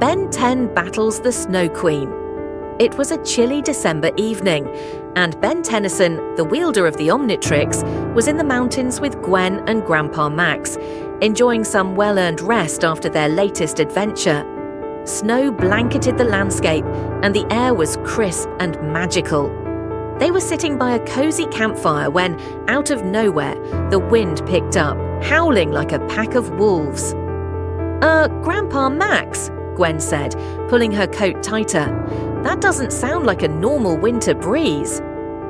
Ben 10 battles the Snow Queen. It was a chilly December evening, and Ben Tennyson, the wielder of the Omnitrix, was in the mountains with Gwen and Grandpa Max, enjoying some well-earned rest after their latest adventure. Snow blanketed the landscape, and the air was crisp and magical. They were sitting by a cozy campfire when, out of nowhere, the wind picked up, howling like a pack of wolves. Grandpa Max," Gwen said, pulling her coat tighter. "That doesn't sound like a normal winter breeze."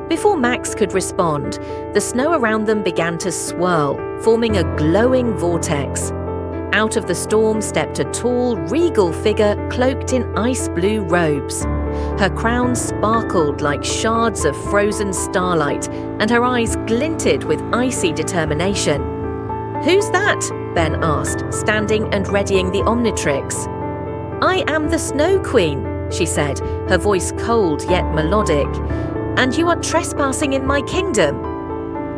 Before Max could respond, the snow around them began to swirl, forming a glowing vortex. Out of the storm stepped a tall, regal figure cloaked in ice-blue robes. Her crown sparkled like shards of frozen starlight, and her eyes glinted with icy determination. "Who's that?" Ben asked, standing and readying the Omnitrix. "I am the Snow Queen," she said, her voice cold yet melodic. "And you are trespassing in my kingdom."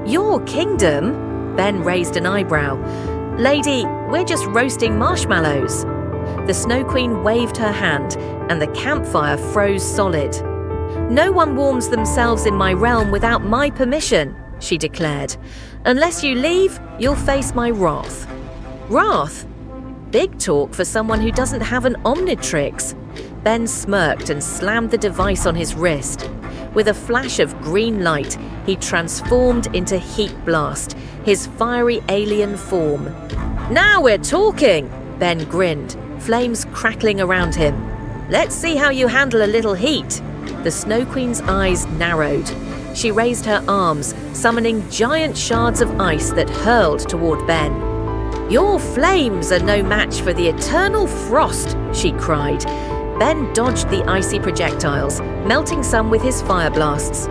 "Your kingdom?" Ben raised an eyebrow. "Lady, we're just roasting marshmallows." The Snow Queen waved her hand, and the campfire froze solid. "No one warms themselves in my realm without my permission," she declared. "Unless you leave, you'll face my wrath." Wrath? Big talk for someone who doesn't have an Omnitrix. Ben smirked and slammed the device on his wrist. With a flash of green light, he transformed into Heatblast, his fiery alien form. "Now we're talking!" Ben grinned, flames crackling around him. "Let's see how you handle a little heat." The Snow Queen's eyes narrowed. She raised her arms, summoning giant shards of ice that hurled toward Ben. "Your flames are no match for the eternal frost," she cried. Ben dodged the icy projectiles, melting some with his fire blasts.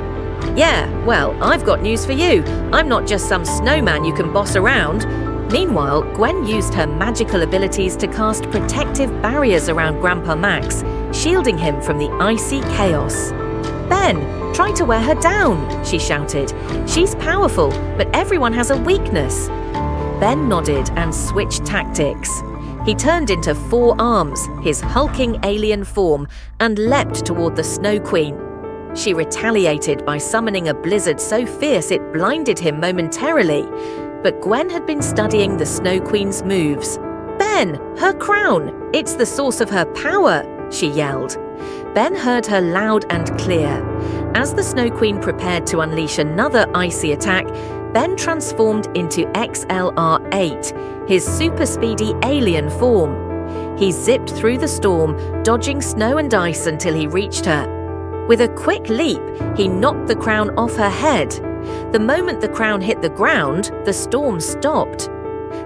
"Yeah, well, I've got news for you. I'm not just some snowman you can boss around." Meanwhile, Gwen used her magical abilities to cast protective barriers around Grandpa Max, shielding him from the icy chaos. "Ben, try to wear her down," she shouted. "She's powerful, but everyone has a weakness." Ben nodded and switched tactics. He turned into 4 arms, his hulking alien form, and leapt toward the Snow Queen. She retaliated by summoning a blizzard so fierce it blinded him momentarily. But Gwen had been studying the Snow Queen's moves. "Ben, her crown! It's the source of her power!" she yelled. Ben heard her loud and clear. As the Snow Queen prepared to unleash another icy attack, Ben transformed into XLR8, his super speedy alien form. He zipped through the storm, dodging snow and ice until he reached her. With a quick leap, he knocked the crown off her head. The moment the crown hit the ground, the storm stopped.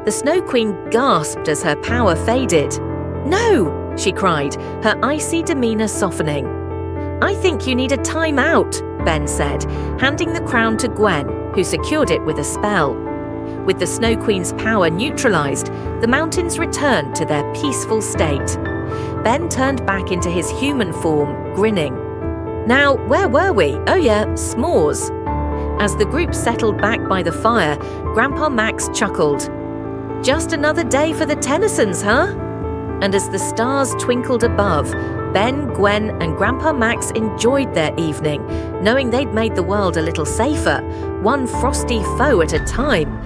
The Snow Queen gasped as her power faded. "No!" she cried, her icy demeanor softening. "I think you need a time-out," Ben said, handing the crown to Gwen, who secured it with a spell. With the Snow Queen's power neutralized, the mountains returned to their peaceful state. Ben turned back into his human form, grinning. "Now, where were we? Oh yeah, s'mores." As the group settled back by the fire, Grandpa Max chuckled. "Just another day for the Tennysons, huh?" And as the stars twinkled above, Ben, Gwen, and Grandpa Max enjoyed their evening, knowing they'd made the world a little safer, one frosty foe at a time,